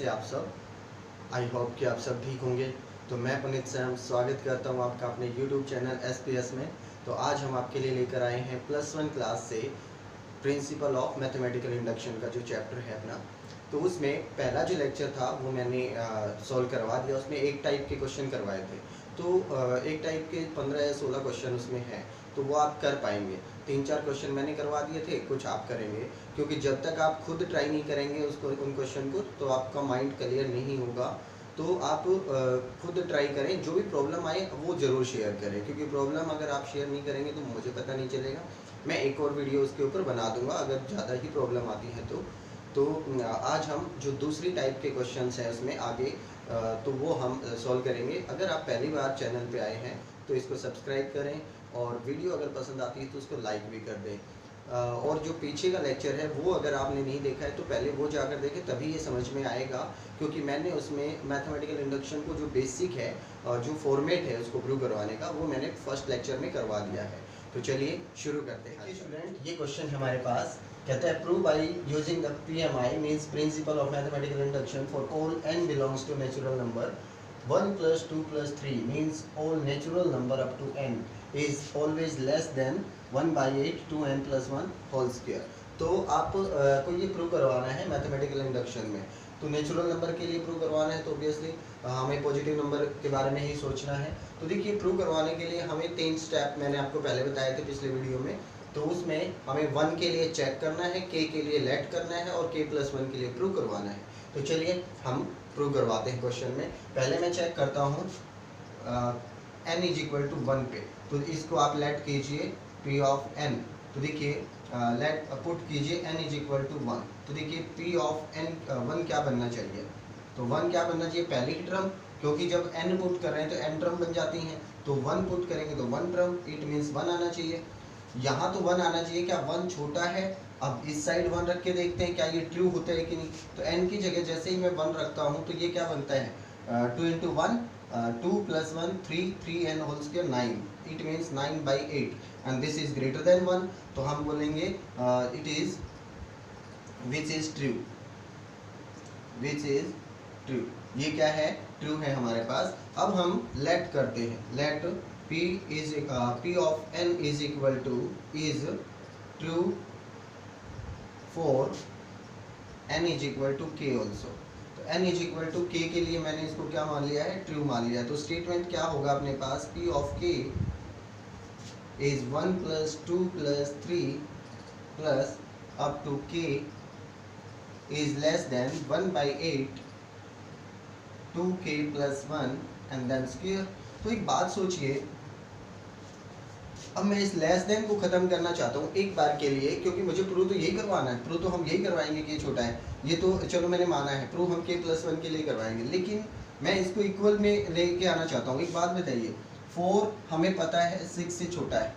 कैसे आप सब। आई होप कि आप सब ठीक होंगे। तो मैं पुनीत सैम स्वागत करता हूं आपका अपने यूट्यूब चैनल SPS में। तो आज हम आपके लिए लेकर आए हैं +1 क्लास से प्रिंसिपल ऑफ मैथमेटिकल इंडक्शन का जो चैप्टर है अपना। तो उसमें पहला जो लेक्चर था वो मैंने सॉल्व करवा दिया। उसमें एक टाइप के क्वेश्चन करवाए थे। तो एक टाइप के 15 या 16 क्वेश्चन उसमें हैं, तो वो आप कर पाएंगे। 3-4 क्वेश्चन मैंने करवा दिए थे, कुछ आप करेंगे, क्योंकि जब तक आप खुद ट्राई नहीं करेंगे उसको उन क्वेश्चन को, तो आपका माइंड क्लियर नहीं होगा। तो आप खुद ट्राई करें, जो भी प्रॉब्लम आए वो ज़रूर शेयर करें, क्योंकि प्रॉब्लम अगर आप शेयर नहीं करेंगे तो मुझे पता नहीं चलेगा। मैं एक और वीडियो उसके ऊपर बना दूंगा अगर ज़्यादा ही प्रॉब्लम आती है तो आज हम जो दूसरी टाइप के क्वेश्चंस हैं उसमें आगे तो वो हम सॉल्व करेंगे। अगर आप पहली बार चैनल पे आए हैं तो इसको सब्सक्राइब करें, और वीडियो अगर पसंद आती है तो उसको लाइक भी कर दें। और जो पीछे का लेक्चर है वो अगर आपने नहीं देखा है तो पहले वो जाकर देखें, तभी ये समझ में आएगा, क्योंकि मैंने उसमें मैथमेटिकल इंडक्शन को जो बेसिक है और जो फॉर्मेट है उसको प्रूव करवाने का, वो मैंने फर्स्ट लेक्चर में करवा दिया है। तो चलिए शुरू करते हैं। स्टूडेंट, ये क्वेश्चन हमारे पास कहता है prove by using the PMI means principle of mathematical induction for all n belongs to natural number 1 + 2 + 3 means all natural number up to n is always less than 1/8 2n + 1 whole square। तो आप को ये prove करवाना है mathematical induction में। तो natural number के लिए प्रूव करवाना है तो ऑब्वियसली हमें पॉजिटिव नंबर के बारे में ही सोचना है। तो देखिए, प्रूव करवाने के लिए हमें 3 स्टेप मैंने आपको पहले बताए थे पिछले वीडियो में। तो उसमें हमें 1 के लिए चेक करना है, k के लिए लेट करना है और k + 1 के लिए प्रूव करवाना है। तो चलिए हम प्रूव करवाते हैं क्वेश्चन में। पहले मैं चेक करता हूँ n = 1 पे। तो इसको आप लेट कीजिए p ऑफ n। तो देखिए लेट पुट कीजिए n = 1। तो देखिए p ऑफ n 1 क्या बनना चाहिए। तो 1 क्या बनना चाहिए, पहली टर्म, क्योंकि जब n पुट कर रहे हैं तो n टर्म बन जाती हैं। तो 1 पुट करेंगे तो 1 टर्म, इट मीन्स 1 आना चाहिए। यहाँ तो 1 आना चाहिए। क्या 1 छोटा है? अब इस साइड 1 रख के देखते हैं क्या ये ट्रू होता है कि नहीं। तो n की जगह जैसे ही मैं 1 रखता हूँ तो ये क्या बनता है, 2 × 1 2 + 1 3 3n whole square 9, it means 9/8 and this is greater than 1। तो हम बोलेंगे it is which is true, which is true. ये क्या है, ट्रू है हमारे पास। अब हम लेट करते हैं, let p of n is equal to is true for n = k also. तो n = k के लिए मैंने इसको क्या मान लिया है, ट्रू मान लिया। तो स्टेटमेंट क्या होगा अपने पास, p of k is 1 + 2 + 3 plus up to k is less than 1/8 2k + 1 and then square. तो एक बात सोचिए, अब मैं इस लेस देन को खत्म करना चाहता हूँ एक बार के लिए, क्योंकि मुझे प्रूव तो यही करवाना है। प्रूव तो हम यही करवाएंगे कि ये छोटा है, ये तो चलो मैंने माना है। प्रूव हम k + 1 के लिए करवाएंगे, लेकिन मैं इसको इक्वल में लेके आना चाहता हूँ। एक बात बताइए, 4 हमें पता है 6 से छोटा है,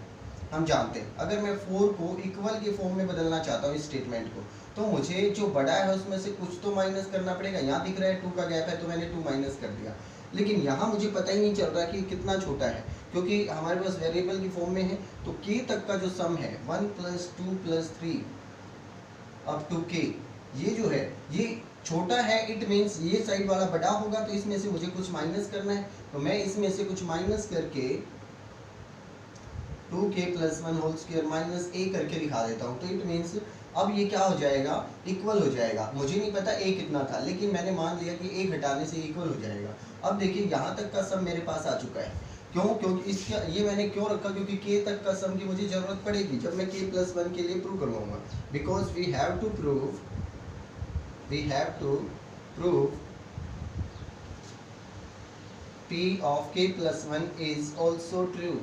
हम जानते हैं। अगर मैं 4 को इक्वल के फॉर्म में बदलना चाहता हूँ इस स्टेटमेंट को, तो मुझे जो बड़ा है उसमें से कुछ तो माइनस करना पड़ेगा। यहाँ दिख रहा है 2 का गैप है तो मैंने 2 माइनस कर दिया, लेकिन यहाँ मुझे पता ही नहीं चल रहा कि कितना छोटा है, क्योंकि हमारे पास वेरिएबल की फॉर्म में है। तो k तक का जो सम है 1 + 2 + 3 अप टू k, ये जो है ये छोटा है, इट मीन्स ये साइड वाला बड़ा होगा, तो इसमें से मुझे कुछ माइनस करना है। तो मैं इसमें से कुछ माइनस करके 2k + 1 whole square minus a करके लिखा देता हूँ। तो इट मीन्स अब ये क्या हो जाएगा, इक्वल हो जाएगा। मुझे नहीं पता a कितना था, लेकिन मैंने मान लिया कि a घटाने से इक्वल हो जाएगा। अब देखिए यहाँ तक का सम मेरे पास आ चुका है। क्यों? क्योंकि इसका ये मैंने क्यों रखा, क्योंकि k तक का सम की मुझे ज़रूरत पड़ेगी जब मैं k + 1 के लिए प्रूव करवाऊंगा। Because we have to prove p of k + 1 is also true.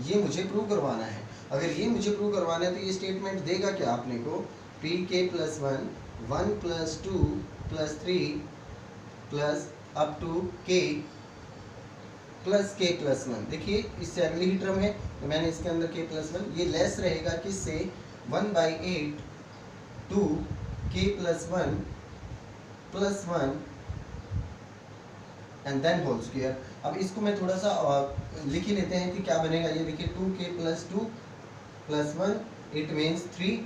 ये मुझे प्रूव करवाना है। अगर ये मुझे प्रूव करवाना है तो ये स्टेटमेंट देगा क्या आपने को, pk + 1 1 + 2 + 3 plus up to k + 1। देखिए इससे अगली ही टर्म है, तो मैंने इसके अंदर k + 1, ये लेस रहेगा किससे, 1/8 2k + 1 + 1 and then whole square. अब इसको मैं थोड़ा सा लिख ही लेते हैं कि क्या बनेगा। ये देखिए 2k + 2 + 1 इट मीन्स 3,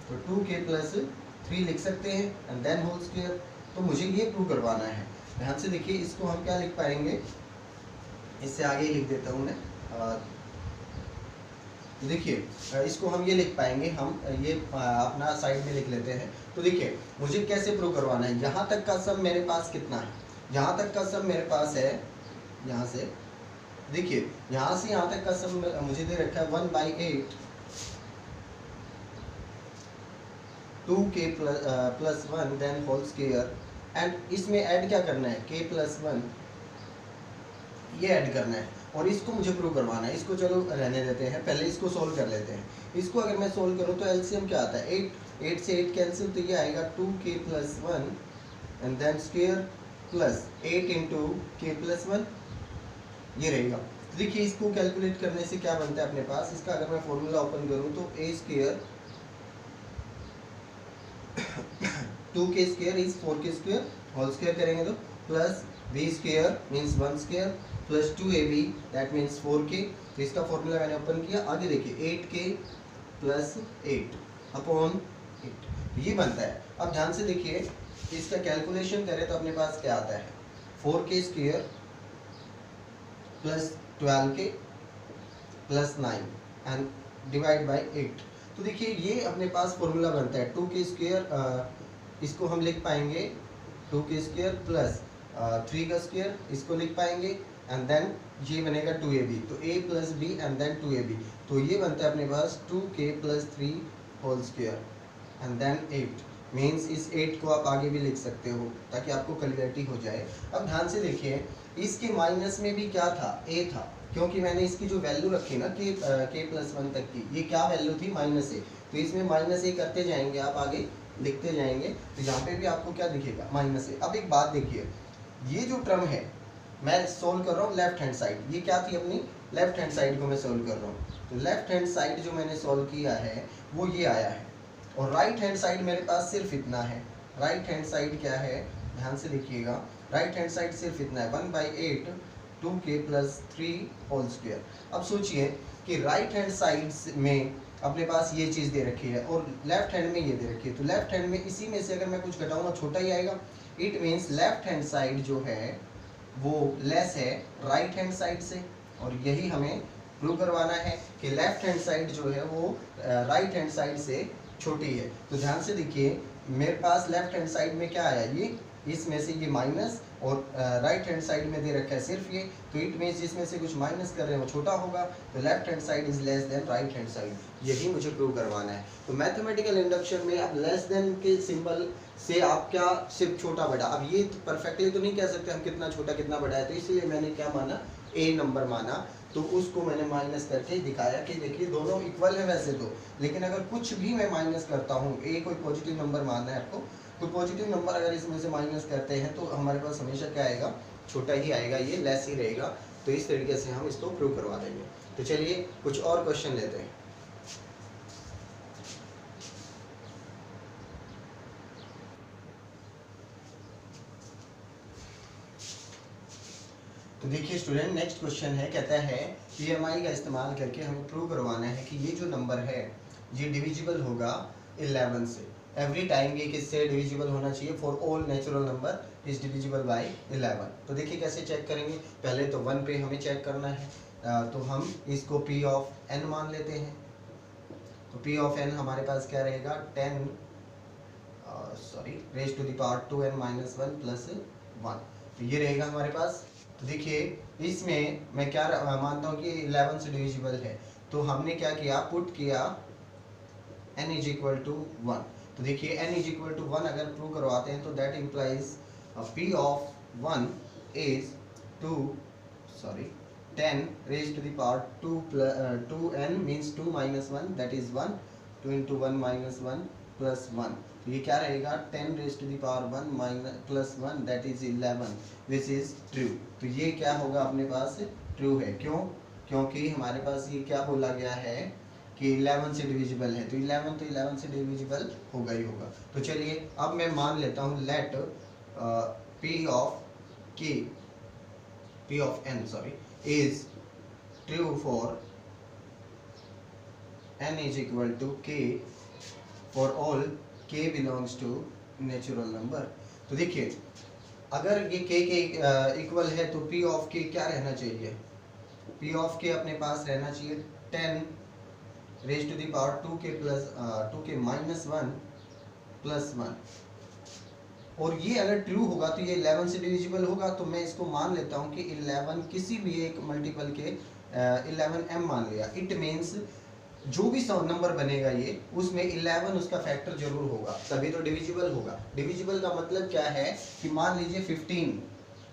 तो 2k + 3 लिख सकते हैं एंड देन होल स्क्वायर। तो मुझे ये प्रूव करवाना है। ध्यान से देखिए, इसको हम क्या लिख पाएंगे, इससे आगे ही लिख देता हूँ मैं। देखिए इसको हम ये लिख पाएंगे, हम ये अपना साइड में लिख लेते हैं। तो देखिए मुझे कैसे प्रूव करवाना है, यहाँ तक का सम मेरे पास कितना है, यहाँ तक का सम मेरे पास है, यहाँ से देखिए यहाँ से यहाँ तक का सम मुझे दे रखा है 1/8 2k plus 1 then whole square. And इसमें ऐड क्या करना है, k प्लस 1 ये ऐड करना है और इसको मुझे प्रूव करवाना है। इसको चलो रहने देते हैं, पहले इसको सोल्व कर लेते हैं। इसको अगर मैं सोल्व करूँ तो एलसीएम क्या आता है, 8 से 8 कैंसिल, तो ये आएगा 2k plus 1 and then square plus 8 into k plus 1, ये रहेगा। तो देखिए इसको कैलकुलेट करने से क्या बनता है अपने पास, इसका अगर मैं फॉर्मूला ओपन करूँ तो a square 2k square is 4k square, whole square करेंगे तो plus b square means 1 square plus 2ab that means 4k। तो इसका फॉर्मूला मैंने ओपन किया। आगे देखिए 8k प्लस 8 अपॉन 8, ये बनता है। अब ध्यान से देखिए, इसका कैलकुलेशन करें तो अपने पास क्या आता है, 4k square plus 12k plus 9 and divide by 8। तो देखिए ये अपने पास फॉर्मूला बनता है 2k स्क्वायर, इसको हम लिख पाएंगे 2k स्क्वायर प्लस 3 का स्क्वायर, इसको लिख पाएंगे एंड देन ये बनेगा 2ab, तो a plus b and then 2ab। तो ये बनता है अपने पास 2k plus 3 whole square and then 8 means इस 8 को आप आगे भी लिख सकते हो ताकि आपको क्लियरिटी हो जाए। अब ध्यान से देखिए, इसके माइनस में भी क्या था, a था, क्योंकि मैंने इसकी जो वैल्यू रखी ना k प्लस 1 तक की, ये क्या वैल्यू थी, -a। तो इसमें -a करते जाएंगे आप, आगे लिखते जाएंगे, तो यहाँ पे भी आपको क्या दिखेगा, -a। अब एक बात देखिए, ये जो टर्म है मैं सोल्व कर रहा हूँ लेफ्ट हैंड साइड, ये क्या थी अपनी लेफ्ट हैंड साइड को मैं सोल्व कर रहा हूँ। तो लेफ्ट हैंड साइड जो मैंने सोल्व किया है वो ये आया है, और राइट हैंड साइड मेरे पास सिर्फ इतना है। राइट हैंड साइड क्या है, ध्यान से देखिएगा, राइट हैंड साइड सिर्फ इतना है 1/8 2k प्लस 3 होल स्क्वायर। अब सोचिए कि राइट हैंड साइड में अपने पास ये चीज़ दे रखी है और लेफ्ट हैंड में ये दे रखी है, तो लेफ्ट हैंड में इसी में से अगर मैं कुछ घटाऊंगा छोटा ही आएगा। It means left hand side जो है वो लेस है राइट हैंड साइड से, और यही हमें प्रूव करवाना है कि लेफ्ट हैंड साइड जो है वो राइट हैंड साइड से छोटी है। तो ध्यान से देखिए, मेरे पास लेफ्ट हैंड साइड में क्या आया, ये इसमें से ये माइनस, और राइट हैंड साइड में दे रखा है सिर्फ ये, तो इट मीन्स जिसमें से कुछ माइनस कर रहे हैं वो छोटा होगा, तो left hand side is less then right hand side, यही मुझे प्रूव करवाना है। तो मैथमेटिकल इंडक्शन में आप लेस देन के सिंबल से आप क्या सिर्फ छोटा बड़ा, अब ये परफेक्टली तो नहीं कह सकते हम कितना छोटा कितना बड़ा है, तो इसलिए मैंने क्या माना, ए नंबर माना, तो उसको मैंने माइनस करके दिखाया कि देखिए दोनों इक्वल है वैसे तो, लेकिन अगर कुछ भी मैं माइनस करता हूँ, ए कोई पॉजिटिव नंबर मानना है आपको, कोई पॉजिटिव नंबर अगर इसमें से माइनस करते हैं तो हमारे पास हमेशा क्या आएगा, छोटा ही आएगा, ये लेस ही रहेगा। तो इस तरीके से हम इसको प्रूव करवा देंगे। तो चलिए कुछ और क्वेश्चन लेते हैं। तो देखिए स्टूडेंट, नेक्स्ट क्वेश्चन है, कहता है PMI का इस्तेमाल करके हमें प्रूव करवाना है कि ये जो नंबर है ये डिविजिबल होगा 11 से। एवरी टाइम ये किससे डिविजिबल होना चाहिए, for all natural number is divisible by 11। तो देखिए कैसे चेक करेंगे, पहले तो 1 पे हमें चेक करना है, तो हम इसको P ऑफ n मान लेते हैं। तो P ऑफ n हमारे पास क्या रहेगा, 10 raise to the power 2n minus 1 plus 1, तो ये रहेगा हमारे पास। तो देखिए इसमें मैं क्या मानता हूँ कि 11 से डिविजिबल है, तो हमने क्या किया, पुट किया n इज इक्वल टू 1। तो देखिए n इज इक्वल टू 1 अगर प्रूव करवाते हैं तो that implies P of 1 is 10 raise to the power 2n means 2 minus 1 that is 1, 2 into 1 minus 1 plus 1, तो ये क्या रहेगा 10 raise to the power 1 minus plus 1 that is 11 which is true. तो ये क्या होगा अपने पास, ट्रू है। क्यों, क्योंकि हमारे पास ये क्या बोला गया है कि 11 से डिविजिबल है, तो 11 से डिविजिबल होगा ही होगा। तो चलिए अब मैं मान लेता हूँ let P of n is true for n is equal to k for all k belongs to natural number. तो देखिए अगर ये k के इक्वल है तो p ऑफ k क्या रहना चाहिए, p ऑफ k अपने पास रहना चाहिए 10 raise to the power 2k plus 2k minus 1 plus 1। और ये अगर ट्रू होगा तो ये 11 से डिविजिबल होगा, तो मैं इसको मान लेता हूँ कि 11 किसी भी एक मल्टीपल के 11m मान लिया। इट मीन्स जो भी नंबर बनेगा ये उसमें 11 उसका फैक्टर जरूर होगा, तभी तो डिविजिबल होगा। डिविजिबल का मतलब क्या है कि मान लीजिए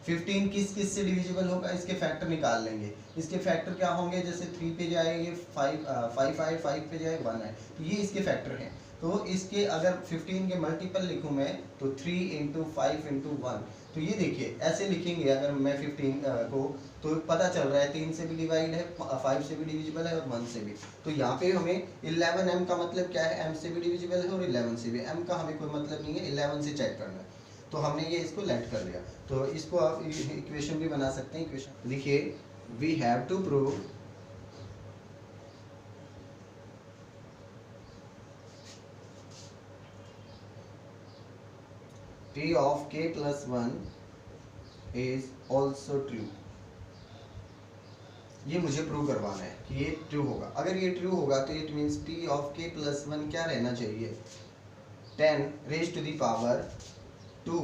15 किस किस से डिविजिबल होगा, इसके फैक्टर निकाल लेंगे। इसके फैक्टर क्या होंगे, जैसे 3 पे जाएंगे 5 पे जाए 1 है, तो ये इसके फैक्टर हैं। तो इसके अगर 15 के मल्टीपल लिखूं मैं तो 3 इंटू 5 इंटू 1, तो ये देखिए ऐसे लिखेंगे अगर मैं 15 को, तो पता चल रहा है 3 से भी डिवाइड है, 5 से भी डिविजिबल है और 1 से भी। तो यहाँ पे हमें 11m का मतलब क्या है, m से भी डिविजिबल है और 11 से भी। m का हमें कोई मतलब नहीं है, 11 से चेक करना है, तो हमने ये इसको लेट कर लिया। तो इसको आप इक्वेशन भी बना सकते हैं। इक्वेशन देखिए, we have to prove p of k plus 1 is also true। ये मुझे प्रूव करवाना है कि ये ट्रू होगा। अगर ये ट्रू होगा तो it means p of k plus 1 क्या रहना चाहिए, 10 raise to the power 2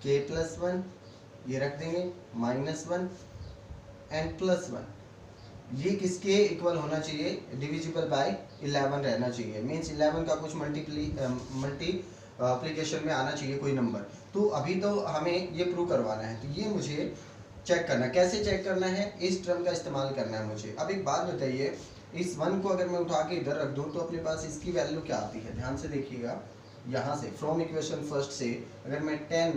k plus 1, ये रख देंगे माइनस 1 एंड प्लस 1। ये किसके इक्वल होना चाहिए, डिविजिबल बाय 11 रहना चाहिए। मीन्स 11 का कुछ मल्टीप्लिकेशन में आना चाहिए कोई नंबर। तो अभी तो हमें ये प्रूव करवाना है, तो ये मुझे चेक करना, कैसे चेक करना है, इस टर्म का इस्तेमाल करना है मुझे। अब एक बात बताइए, इस 1 को अगर मैं उठा के इधर रख दूं तो अपने पास इसकी वैल्यू क्या आती है, ध्यान से देखिएगा। यहाँ से फ्रॉम इक्वेशन फर्स्ट से अगर मैं 10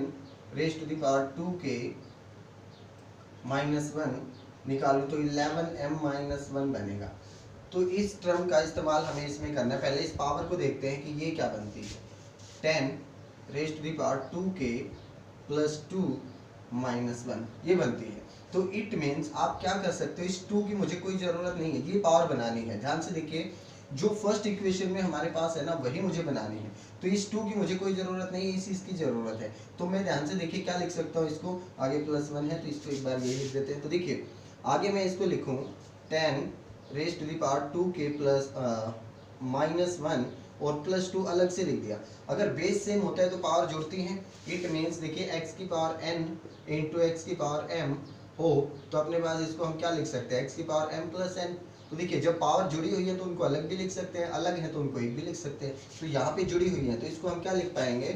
raise to the power 2k minus 1 निकालूं तो 11m माइनस 1 बनेगा। तो इस टर्म का इस्तेमाल हमें इसमें करना है। पहले इस पावर को देखते हैं कि ये क्या बनती है, 10 raise to the power 2k plus 2 minus 1 ये बनती है। तो इट मीन्स आप क्या कर सकते हो, इस 2 की मुझे कोई ज़रूरत नहीं है, ये पावर बनानी है। ध्यान से देखिए, जो फर्स्ट इक्वेशन में हमारे पास है ना वही मुझे बनानी है। तो इस 2 की मुझे कोई ज़रूरत नहीं है, इस इसकी ज़रूरत है। तो मैं ध्यान से देखिए क्या लिख सकता हूँ, इसको आगे प्लस 1 है तो इसको एक बार ये लिख देते हैं। तो देखिए आगे मैं इसको लिखूँ 10 raise to the power 2k plus minus 1 और प्लस 2 अलग से लिख दिया। अगर बेस सेम होता है तो पावर जुड़ती हैं। इट मीन्स देखिए x की पावर n इंटू एक्स की पावर m हो तो अपने पास इसको हम क्या लिख सकते हैं, x की पावर m प्लस n। तो देखिए जब पावर जुड़ी हुई है तो उनको अलग भी लिख सकते हैं, अलग है तो उनको एक भी लिख सकते हैं। तो यहाँ पे जुड़ी हुई है तो इसको हम क्या लिख पाएंगे,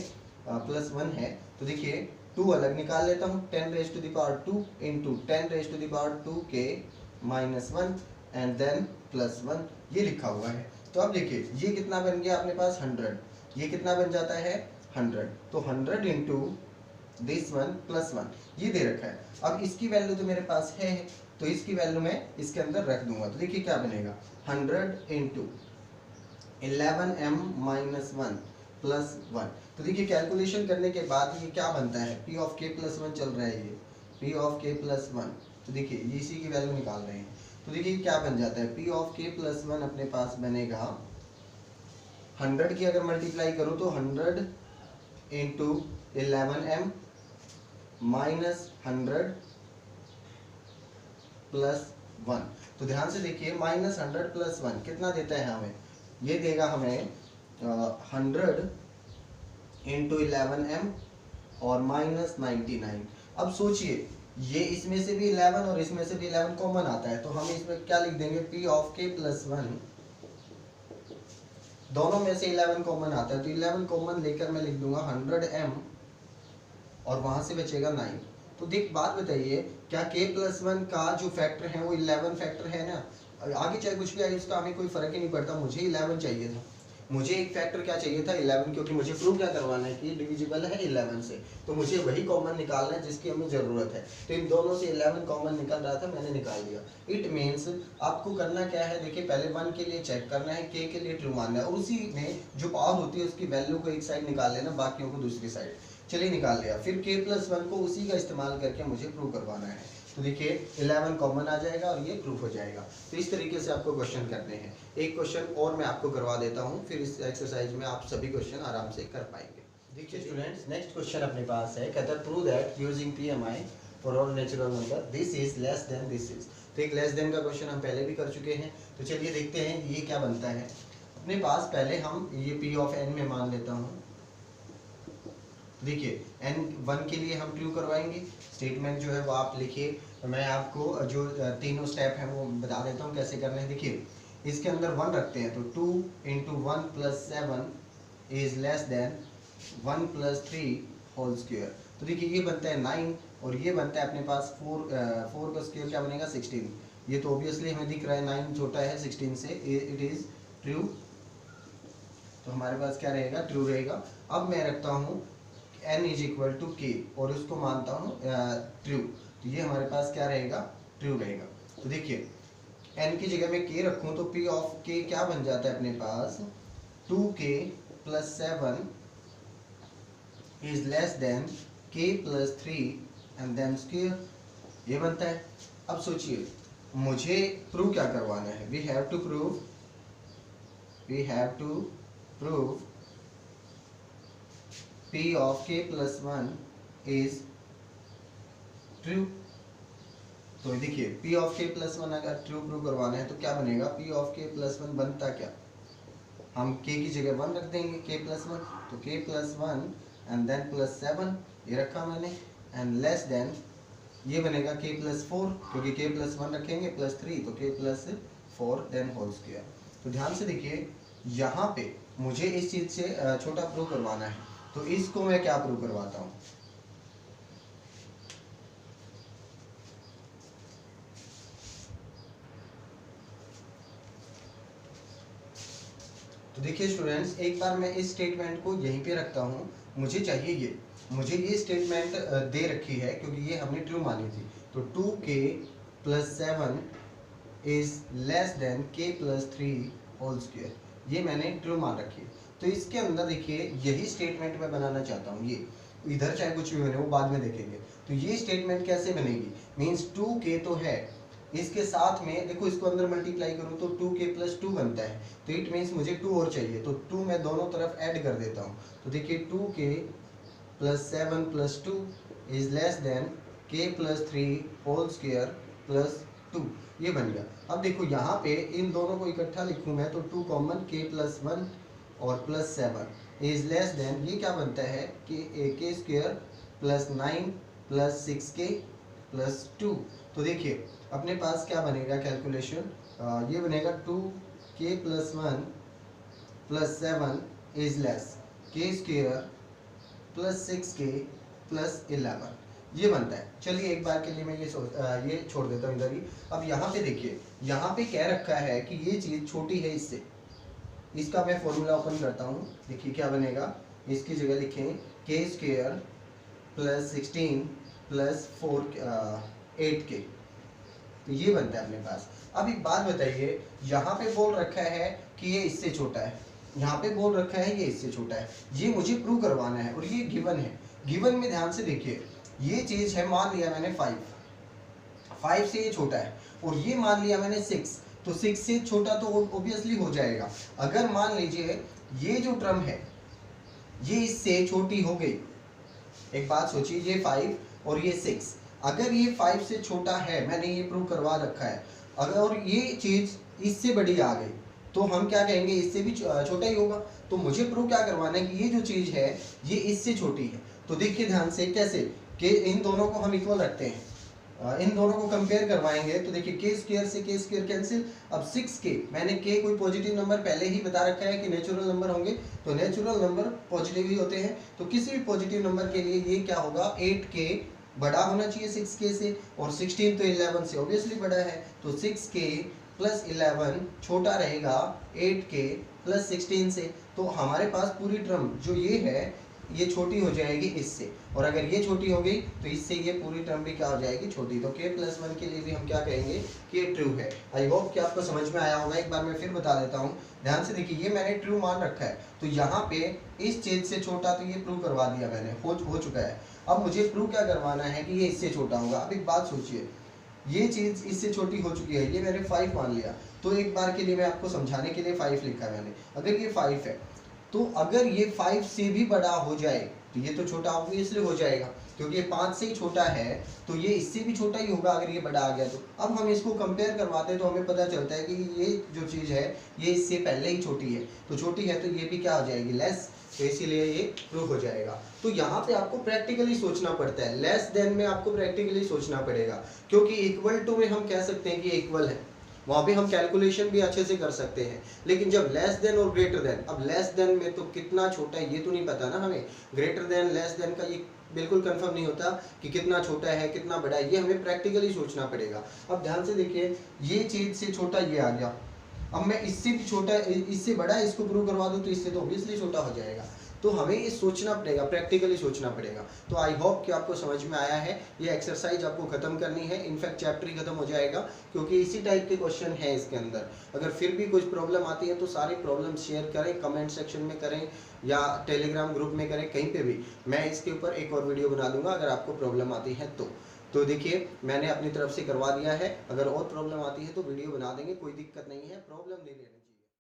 प्लस 1 है तो देखिए 2 अलग निकाल लेता हूँ, 10 raise to the power 2 into 10 raise to the power 2k minus 1 and then plus 1 ये लिखा हुआ है। तो अब देखिए ये कितना बन गया अपने पास 100, ये कितना बन जाता है 100। तो 100 इंटू दिस 1 प्लस 1 ये दे रखा है। अब इसकी वैल्यू तो मेरे पास है तो इसकी वैल्यू मैं इसके अंदर रख दूंगा। तो देखिए क्या बनेगा 100 इंटू 11m माइनस 1 प्लस 1। तो देखिए कैलकुलेशन करने के बाद ये क्या बनता है, p ऑफ k प्लस 1 चल रहा है, ये p ऑफ k प्लस 1। तो देखिए ये इसी की वैल्यू निकाल रहे हैं। तो देखिए क्या बन जाता है, p ऑफ k प्लस 1 अपने पास बनेगा 100 की अगर मल्टीप्लाई करूँ तो 100 इंटू 11m माइनस 100 प्लस 1। तो ध्यान से देखिए माइनस 100 प्लस 1 कितना देता है हमें, ये देगा हमें 100 इंटू 11m और माइनस 99। अब सोचिए ये इसमें से भी 11 और इसमें से भी 11 कॉमन आता है तो हम इसमें क्या लिख देंगे, p ऑफ k प्लस 1, दोनों में से 11 कॉमन आता है तो 11 कॉमन लेकर मैं लिख दूंगा 100m और वहां से बचेगा 9। तो देख बात बताइए, क्या k प्लस 1 का जो फैक्टर है वो 11 फैक्टर है ना, आगे चाहे कुछ भी आए उसका हमें कोई फर्क ही नहीं पड़ता। मुझे 11 चाहिए था, मुझे एक फैक्टर क्या चाहिए था 11, क्योंकि मुझे प्रूव क्या करवाना है कि ये डिविजिबल है 11 से, तो मुझे वही कॉमन निकालना है जिसकी हमें ज़रूरत है। तो इन दोनों से 11 कॉमन निकल रहा था, मैंने निकाल दिया। इट मीन्स आपको करना क्या है, देखिए पहले 1 के लिए चेक करना है, k के लिए ट्रू मानना है और उसी में जो पावर होती है उसकी वैल्यू को एक साइड निकाल लेना, बाकियों को दूसरी साइड। चलिए निकाल लिया। फिर k प्लस 1 को उसी का इस्तेमाल करके मुझे प्रूव करवाना है। तो देखिए 11 कॉमन आ जाएगा और ये प्रूफ हो जाएगा। तो इस तरीके से आपको क्वेश्चन करने हैं। एक क्वेश्चन और मैं आपको करवा देता हूँ, फिर इस एक्सरसाइज में आप सभी क्वेश्चन आराम से कर पाएंगे। देखिए स्टूडेंट्स, नेक्स्ट क्वेश्चन अपने पास है, कहता है prove that using PMI for all natural number this is less then this is. तो एक लेस देन का क्वेश्चन हम पहले भी कर चुके हैं, तो चलिए देखते हैं ये क्या बनता है। अपने पास पहले हम ये P ऑफ n में मान लेता हूँ। देखिए n1 के लिए हम ट्रू करवाएंगे, स्टेटमेंट जो है वो आप लिखिए, मैं आपको जो तीनों स्टेप हैं वो बता देता हूँ कैसे करने हैं। देखिए इसके अंदर 1 रखते हैं, तो 2 × 1 + 7 is less than 1 + 3 whole square. तो देखिए ये बनता है 9 और ये बनता है अपने पास 4 का स्क्वायर क्या बनेगा 16। ये तो ऑब्वियसली हमें दिख रहा है 9 छोटा है 16 से, इट इज ट्रू। तो हमारे पास क्या रहेगा, ट्रू रहेगा। अब मैं रखता हूँ n = k और उसको मानता हूँ ट्रू, तो ये हमारे पास क्या रहेगा, ट्रू रहेगा। तो देखिए n की जगह में k रखूँ तो P ऑफ k क्या बन जाता है अपने पास, 2k + 7 is less than k + 3 and then square, ये बनता है। अब सोचिए मुझे प्रूव क्या करवाना है, we have to prove P of k + 1 is true। तो देखिए P of k + 1 अगर ट्रू प्रूव करवाना है तो क्या बनेगा, P of k + 1 बनता क्या, हम k की जगह 1 रख देंगे, k + 1, तो k + 1 एंड देन +7 ये रखा मैंने, एंड लेस देन ये बनेगा k + 4, क्योंकि k + 1 रखेंगे +3 तो k + 4 देन होल स्क्वायर। तो ध्यान से देखिए यहाँ पे मुझे इस चीज़ से छोटा प्रूव करवाना है, तो इसको मैं क्या प्रूव करवाता हूँ। तो देखिए स्टूडेंट्स, एक बार मैं इस स्टेटमेंट को यहीं पे रखता हूँ, मुझे चाहिए मुझे ये स्टेटमेंट दे रखी है क्योंकि ये हमने ट्रू मानी थी। तो 2k + 7 is less than k + 3 whole square, ये मैंने ट्रू मान रखी है। तो इसके अंदर देखिए यही स्टेटमेंट मैं बनाना चाहता हूँ, ये इधर चाहे कुछ भी बने वो बाद में देखेंगे। तो ये स्टेटमेंट कैसे बनेगी, मीन्स 2k तो है, इसके साथ में देखो इसको अंदर मल्टीप्लाई करूँ तो 2k + 2 बनता है, तो इट मीन्स मुझे 2 और चाहिए, तो 2 मैं दोनों तरफ ऐड कर देता हूँ। तो देखिए 2k + 7 + 2 is less than k + 3 whole square + 2, ये बन गया। अब देखो यहाँ पे इन दोनों को इकट्ठा लिखूँ मैं तो 2 कॉमन, k + 1 और +7 इज लेस देन ये क्या बनता है कि k² + 9 + 6k + 2। तो देखिए अपने पास क्या बनेगा कैलकुलेशन, ये बनेगा 2k + 1 + 7 is less k² + 6k + 11, ये बनता है। चलिए एक बार के लिए मैं ये छोड़ देता हूँ इधर ही। अब यहाँ पे देखिए, यहाँ पे कह रखा है कि ये चीज़ छोटी है इससे, इसका मैं फॉर्मूला ओपन करता हूँ। देखिए क्या बनेगा, इसकी जगह लिखें k² + 16 + 8k, तो ये बनता है अपने पास। अब एक बात बताइए, यहाँ पे बोल रखा है कि ये इससे छोटा है, यहाँ पे बोल रखा है ये इससे छोटा है, ये मुझे प्रूव करवाना है और ये गिवन है। गिवन में ध्यान से देखिए ये चीज़ है, मान लिया मैंने 5 से ये छोटा है, और ये मान लिया मैंने 6, तो 6 से छोटा तो ऑब्वियसली हो जाएगा। अगर मान लीजिए ये जो टर्म है ये इससे छोटी हो गई, एक बात सोचिए ये 5 और ये 6, अगर ये 5 से छोटा है, मैंने ये प्रूव करवा रखा है, अगर और ये चीज़ इससे बड़ी आ गई तो हम क्या कहेंगे, इससे भी छोटा ही होगा। तो मुझे प्रूव क्या करवाना है कि ये जो चीज़ है ये इससे छोटी है। तो देखिए ध्यान से कैसे कि इन दोनों को हम इक्वल रखते हैं, इन दोनों को कंपेयर करवाएंगे तो देखिए k² से k² कैंसिल। अब 6k, मैंने k कोई पॉजिटिव नंबर पहले ही बता रखा है कि नेचुरल नंबर होंगे, तो नेचुरल नंबर पॉजिटिव ही होते हैं, तो किसी भी पॉजिटिव नंबर के लिए ये क्या होगा, 8k बड़ा होना चाहिए 6k से, और 16 तो 11 से ऑब्वियसली बड़ा है, तो 6k + 11 छोटा रहेगा 8k + 16 से। तो हमारे पास पूरी टर्म जो ये है ये छोटी हो जाएगी इससे, और अगर ये छोटी हो गई तो इससे ये पूरी टर्म भी क्या हो जाएगी, छोटी। तो k + 1 के लिए भी हम क्या कहेंगे कि ट्रू है। आई होप कि आपको समझ में आया होगा। एक बार मैं फिर बता देता हूँ, ध्यान से देखिए, ये मैंने ट्रू मान रखा है, तो यहाँ पे इस चीज़ से छोटा तो ये प्रूव करवा दिया मैंने, हो चुका है। अब मुझे प्रूव क्या करवाना है कि ये इससे छोटा होगा। अब एक बात सोचिए, ये चीज़ इससे छोटी हो चुकी है, ये मैंने 5 मान लिया, तो एक बार के लिए मैं आपको समझाने के लिए 5 लिखा है मैंने। अगर ये 5 है तो अगर ये 5 से भी बड़ा हो जाए तो ये तो छोटा ऑब्वियसली हो जाएगा, क्योंकि ये 5 से ही छोटा है तो ये इससे भी छोटा ही होगा अगर ये बड़ा आ गया तो। अब हम इसको कंपेयर करवाते हैं तो हमें पता चलता है कि ये जो चीज़ है ये इससे पहले ही छोटी है, तो छोटी है तो ये भी क्या हो जाएगी, लेस, तो इसीलिए ये प्रूव हो जाएगा। तो यहाँ पे आपको प्रैक्टिकली सोचना पड़ता है, लेस देन में आपको प्रैक्टिकली सोचना पड़ेगा, क्योंकि इक्वल टू में हम कह सकते हैं कि इक्वल है, वहाँ पे हम कैलकुलेशन भी अच्छे से कर सकते हैं। लेकिन जब लेस देन और ग्रेटर देन, अब लेस देन में तो कितना छोटा है ये तो नहीं पता ना हमें, ग्रेटर देन लेस देन का ये बिल्कुल कंफर्म नहीं होता कि कितना छोटा है कितना बड़ा है, ये हमें प्रैक्टिकली सोचना पड़ेगा। अब ध्यान से देखिए, ये चीज़ से छोटा ये आ गया, अब मैं इससे भी छोटा, इससे बड़ा इसको प्रूव करवा दूँ तो इससे तो ऑब्वियसली छोटा हो जाएगा। तो हमें ये सोचना पड़ेगा, प्रैक्टिकली सोचना पड़ेगा। तो आई होप कि आपको समझ में आया है। ये एक्सरसाइज आपको खत्म करनी है, इनफैक्ट चैप्टर ही खत्म हो जाएगा, क्योंकि इसी टाइप के क्वेश्चन है इसके अंदर। अगर फिर भी कुछ प्रॉब्लम आती है तो सारी प्रॉब्लम शेयर करें, कमेंट सेक्शन में करें या टेलीग्राम ग्रुप में करें, कहीं पर भी। मैं इसके ऊपर एक और वीडियो बना दूंगा अगर आपको प्रॉब्लम आती है तो देखिए मैंने अपनी तरफ से करवा दिया है, अगर और प्रॉब्लम आती है तो वीडियो बना देंगे, कोई दिक्कत नहीं है, प्रॉब्लम नहीं लेनी।